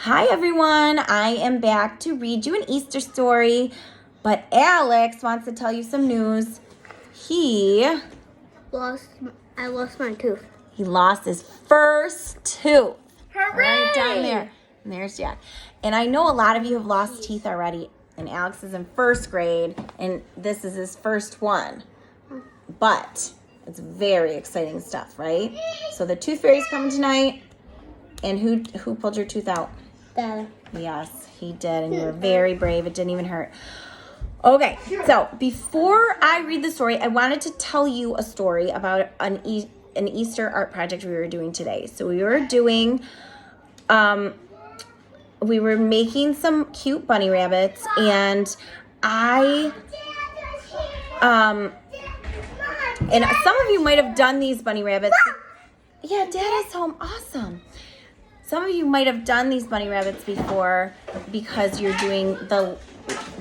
Hi everyone, I am back to read you an Easter story, but Alex wants to tell you some news. I lost my tooth. He lost his first tooth. Hooray! Right down there. And there's Jack. And I know a lot of you have lost teeth already, and Alex is in first grade, and this is his first one. But it's very exciting stuff, right? So the tooth fairy's coming tonight, and who pulled your tooth out? Dad. Yes, he did, and you were very brave. It didn't even hurt. Okay, so before I read the story, I wanted to tell you a story about an Easter art project we were doing today. So we were doing, we were making some cute bunny rabbits, and and some of you might have done these bunny rabbits. Yeah, Dad is home. Awesome. Some of you might have done these bunny rabbits before because you're doing the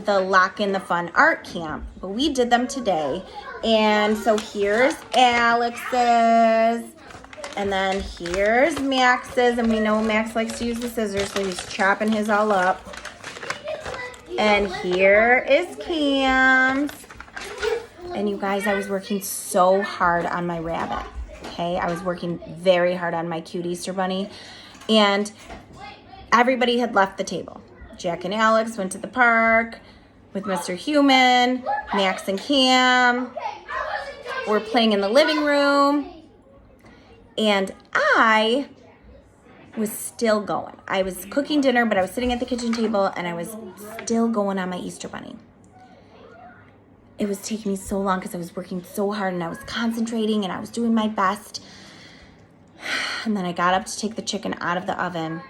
Lock in the Fun art camp, but we did them today. And so here's Alex's, and then here's Max's, and we know Max likes to use the scissors, so he's chopping his all up. And here is Cam's. And you guys, I was working so hard on my rabbit, okay? I was working very hard on my cute Easter bunny. And everybody had left the table. Jack and Alex went to the park with Mr. Human. Max and Cam were playing in the living room. And I was still going. I was cooking dinner, but I was sitting at the kitchen table, and I was still going on my Easter bunny. It was taking me so long because I was working so hard, and I was concentrating, and I was doing my best. And then I got up to take the chicken out of the oven,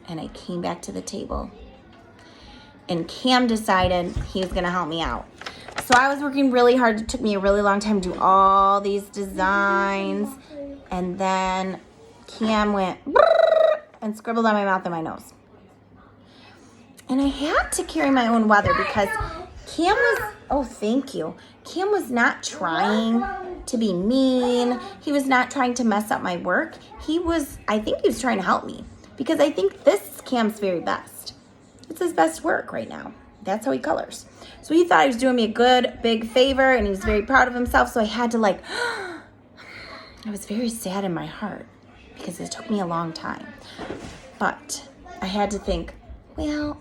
and I came back to the table, and Cam decided he was going to help me out. So I was working really hard. It took me a really long time to do all these designs, and then Cam went and scribbled on my mouth and my nose. And I had to carry my own weather because Cam was, oh, thank you. Cam was not trying to be mean. He was not trying to mess up my work. I think he was trying to help me because I think this is Cam's very best. It's his best work right now. That's how he colors. So he thought he was doing me a good, big favor, and he was very proud of himself. So I had to I was very sad in my heart because it took me a long time. But I had to think, well,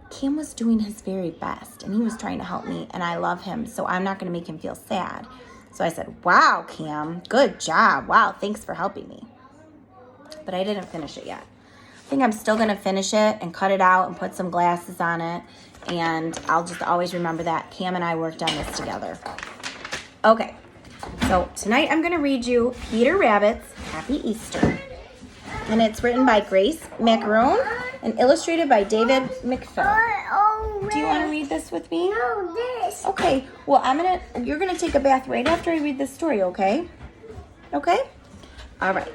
Cam was doing his very best, and he was trying to help me, and I love him, so I'm not going to make him feel sad. So I said, wow, Cam, good job. Wow, thanks for helping me. But I didn't finish it yet. I think I'm still going to finish it and cut it out and put some glasses on it, and I'll just always remember that Cam and I worked on this together. Okay, so tonight I'm going to read you Peter Rabbit's Happy Easter. And it's written by Grace Macaron and illustrated by David McPhill. Do you want to read this with me? No, this. Okay. Well, you're gonna take a bath right after I read this story, okay? Okay? All right.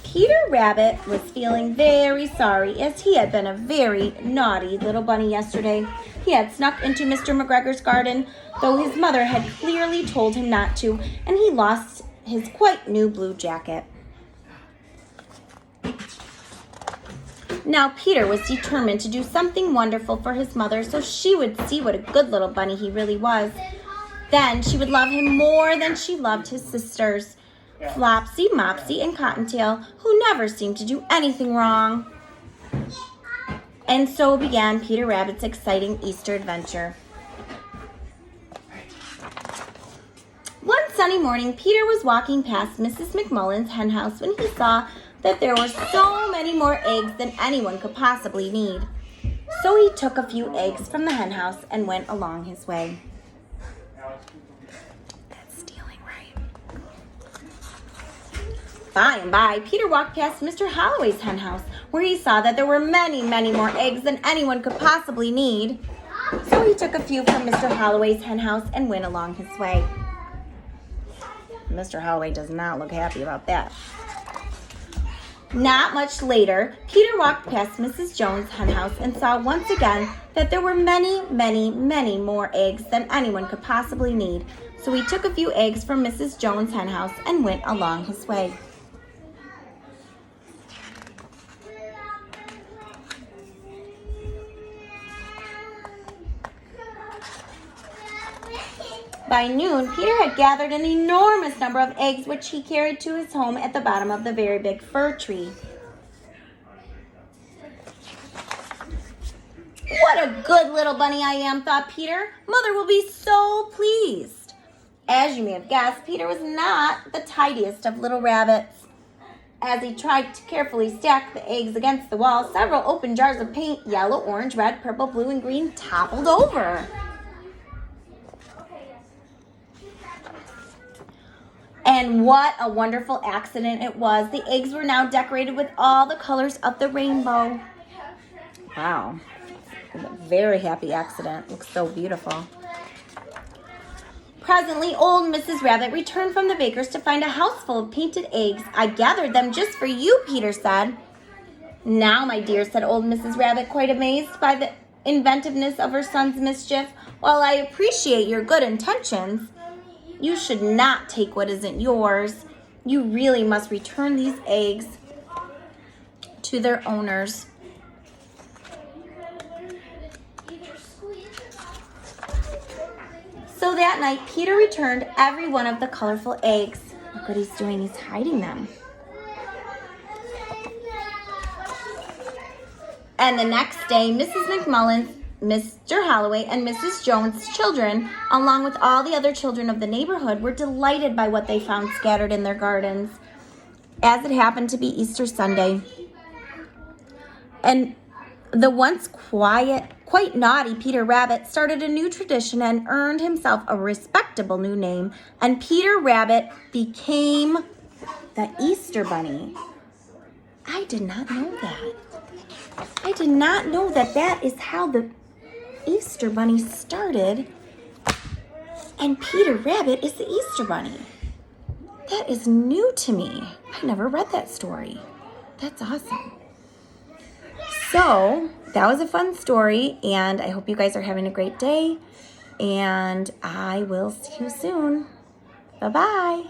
Peter Rabbit was feeling very sorry as he had been a very naughty little bunny yesterday. He had snuck into Mr. McGregor's garden, though his mother had clearly told him not to, and he lost his quite new blue jacket. Now Peter was determined to do something wonderful for his mother so she would see what a good little bunny he really was. Then she would love him more than she loved his sisters, Flopsy, Mopsy, and Cottontail, who never seemed to do anything wrong. And so began Peter Rabbit's exciting Easter adventure. One sunny morning, Peter was walking past Mrs. McMullen's hen house when he saw that there were so many more eggs than anyone could possibly need. So he took a few eggs from the hen house and went along his way. That's stealing, right? By and by, Peter walked past Mr. Holloway's hen house, where he saw that there were many, many more eggs than anyone could possibly need. So he took a few from Mr. Holloway's hen house and went along his way. Mr. Holloway does not look happy about that. Not much later, Peter walked past Mrs. Jones' hen house and saw once again that there were many, many, many more eggs than anyone could possibly need. So he took a few eggs from Mrs. Jones' hen house and went along his way. By noon, Peter had gathered an enormous number of eggs, which he carried to his home at the bottom of the very big fir tree. What a good little bunny I am, thought Peter. Mother will be so pleased. As you may have guessed, Peter was not the tidiest of little rabbits. As he tried to carefully stack the eggs against the wall, several open jars of paint, yellow, orange, red, purple, blue, and green, toppled over. And what a wonderful accident it was. The eggs were now decorated with all the colors of the rainbow. Wow. Very happy accident. Looks so beautiful. Presently, old Mrs. Rabbit returned from the baker's to find a house full of painted eggs. I gathered them just for you, Peter said. Now, my dear, said old Mrs. Rabbit, quite amazed by the inventiveness of her son's mischief. While I appreciate your good intentions, you should not take what isn't yours. You really must return these eggs to their owners. So that night, Peter returned every one of the colorful eggs. Look what he's doing. He's hiding them. And the next day, Mrs. McMullins, Mr. Holloway, and Mrs. Jones' children, along with all the other children of the neighborhood, were delighted by what they found scattered in their gardens, as it happened to be Easter Sunday. And the once quite naughty Peter Rabbit started a new tradition and earned himself a respectable new name. And Peter Rabbit became the Easter Bunny. I did not know that. I did not know that that is how the Easter Bunny started. And Peter Rabbit is the Easter Bunny. That is new to me. I never read that story. That's awesome. So that was a fun story, and I hope you guys are having a great day, and I will see you soon. Bye-bye.